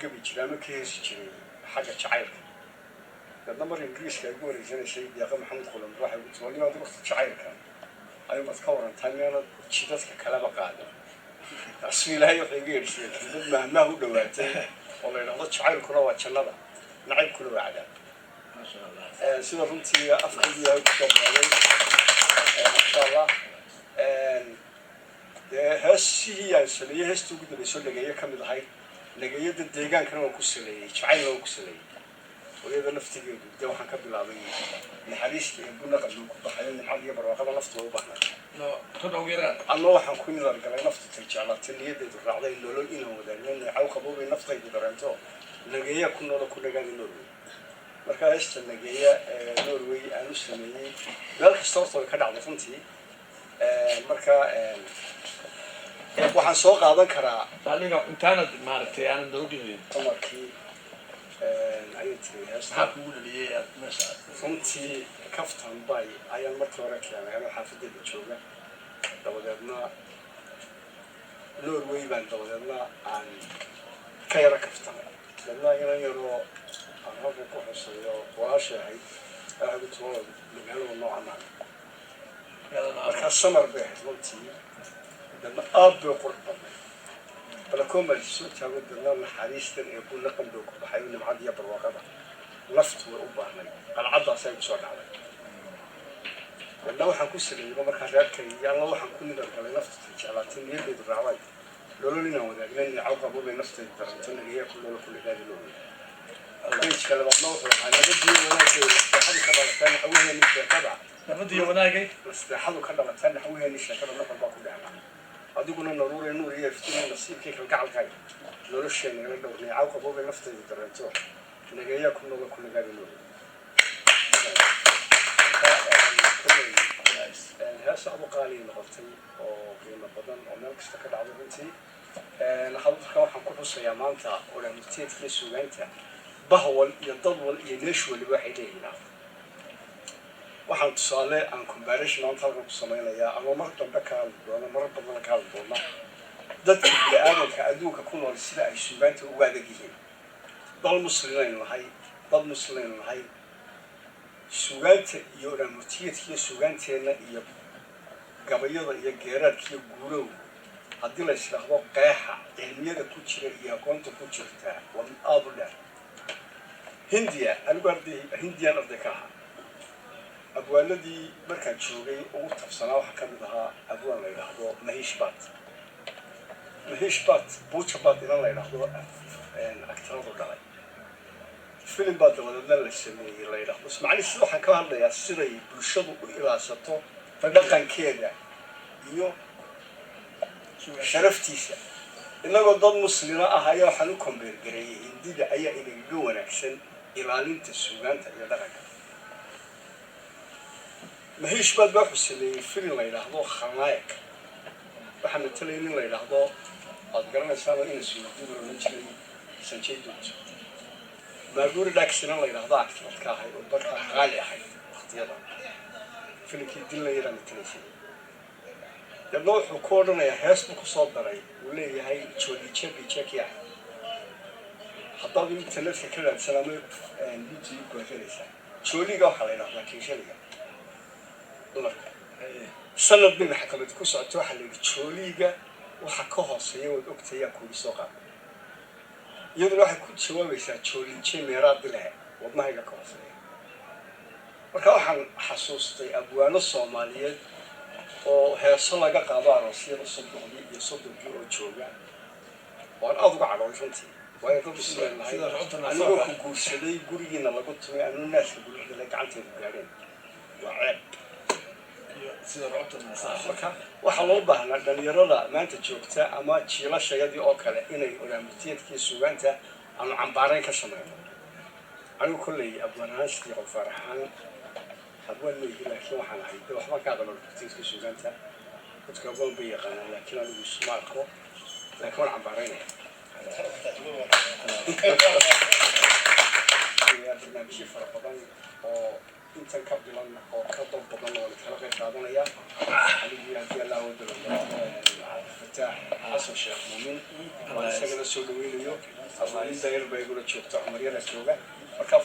قبل كلامه كيس كذي حاجة شعير لما مر إنجليز كيقول رجال شيء يا محمد خلنا راح يقول تقول لي هذا وقت شعير كان أنا بتكور أنت أنا شدتك كلامه قاعدة أسمي له يحيي شيء ما هو دلوقتي والله أنا شعير كله واتشنده نعيب كله عدد ما شاء الله سيدا runtii afkaygu yahay ku soo maasha Allah heesihii aan sameeyey heestii ugu dambeysay oo lageeyo ka mid ahay lageeyada deegaankana waan ku saleeyey jacaylna waan ku saleeyey hooyada laftigeedu dee waxaan ka bilaabay naxariista iyo buna qalbigu ku baxayo nimcada iyo barwaaqada naftooda u baahnaa ama waxaan ku nidar galay naftu tay jeclaatay niyadeedu raacday nolol inaan wadaagno neecaw qaboobay naftaydu dareento lageeya ku noola ku dhagaada Norway marka heesta lageeya Norway aan u sameeyey meel kasta horta way ka dhacday runtii marka waxaan soo qaadan karaa aniga intaanad maaragtay aanad noogin markii ayay tiri heesta maxaa kugu dhaliyay meesha runtii kaftan bay ayaan markii hore keenay anoo xaafadeeda jooga dabadeedna Norway baan dabadeedna aan ka yara kaftamay dadna inaan yaroo aan halkan ku xusayo walaashahay aad u too magaalada noocan marka samar bay ahayd runtii dadna aad bay qurux badnay balakoon baa soo taago dadna naxariistan ee ku naqan doo ku baxay nimcad iyo barwaaqada naftu way u baahnay qalcadaas ay soo dhacday dadna waxaan ku sameeyay markaa reerkay yalla waxaan ku nidar galay naftu jeclaatay niyadeedu raacday lololina wadaagnan caqabada nafteeda darantay iyo kullu kullu gaadi loo كيش كلام الله أنا بدي وناجي استحضر كذا ثاني حويها نيش كذا بدي وناجي استحضر كذا ثاني حويها نيش كذا نقول باكو دعنا هذي قلنا نور يفتون نصيب كيك القعد كاي لولو الشيء نقول له نعاقب هو بنفسه يدرنتو نجايا كل قاعد نور هذا صعب قليل نقطتي أو قيمة بدن أو ناقص تكاد على بنتي نحضر كمان حنكون حصيا مانتا ولا متيت في سوينتا بهول يضل ينشوا الواحد هنا waxaan tusaale aan comparison aan halkan ku sameeynaya ama mar dambe ka hadlo mar badan ka hadlo dadka bini'aadamka adduunka ku nool sida ay suugaanta uga adag yihiin dal muslimiin lahay dad muslimiin lahay suugaanta iyo ramutiyadka iyo suugaanteena iyo gabayada iyo geeraadka iyo guurow haddii la isdhaahdo qeexa cilmiyada ku jira iyo aqoonta ku jirta waa aad u dheer hindiya anigu hindiyaan arday ka ahaa abwaaladii markaan joogay ugu tafsanaa waxaa ka mid ahaa abwaan la yidhaahdo mahish bat bujabat inan la yidhaahdo agtaradu dhalay filim baa dabadeedna la sameeyey la yidhaahdo macnihiis waxaan ka hadlayaa siday bulshadu u ilaasato dhaqankeeda iyo sharaftiisa inagoo dad muslima ah ayaa waxaan u kombeergareeyey hindida ayaa inaga wanaagsan ilaalinta suugaanta iyo dhaqanka mahish baad baa xusameeyey filim la yidhaahdo khanaayak waxaa matalay nin la yidhaahdo aad garanaysaaba ina suudidu oran jiray sanjay duut maaguuri dhaagsina la yidhaahdo actiradka ahay oo dadka qaali ahayd waqtiyada filimkii dil la yaraa matalaysay dadna wuxuu ku odhanayaa hees buu ku soo daray uu leeyahay joolijebi jekia haddaad internetka ka raadsan ama youtube ku helaysaa jooliga waxaa la yidhahdaa kinshaliga dumarka sanad bay maxkamad ku socoto waxaa la yidhi jooliga waxa ka hooseeya waad ogtayaa kuugi soo qaada iyaduna waxay ku jawaabaysaa joolije meeraad leh wadnahayga ka hooseeya marka waxaan xasuustay abwaano soomaaliyeed oo heeso laga qaado aroosyada soddonii iyo soddonkii oo jooga waan aad uga cadhoon runtii waayo dad isleen lahay anigoo ku guursaday gurigiina lagu tumay anuu naaska gurigale gacanteedu gaadheen waa ceeb marka waxaa loo baahnaa dhalinyarada maanta joogta ama jiilashayadii oo kale inay olaamurtiyeedkii suugaanta ama cambaarayn ka sameeyno anigu kolley abwaanahaastii qofaar ahaan abwaan leeyihi laakiin waxaan ahay de waxbaan ka aqalo olaamurtiyeedkii suugaanta dadka abwaan bay yaqaanaan laakiin anigu isma aqro laakiin waan cambaaraynaya barnaamijyo fara badan oo intan ka bilan oo ka dad badan oo kala qayb qaadanaya anigu haddii allah wadalo fataax xasan sheekh muumin waan isagana soo dhaweynayo almaalin dayar bay igula joogta cumar yara jooga markaa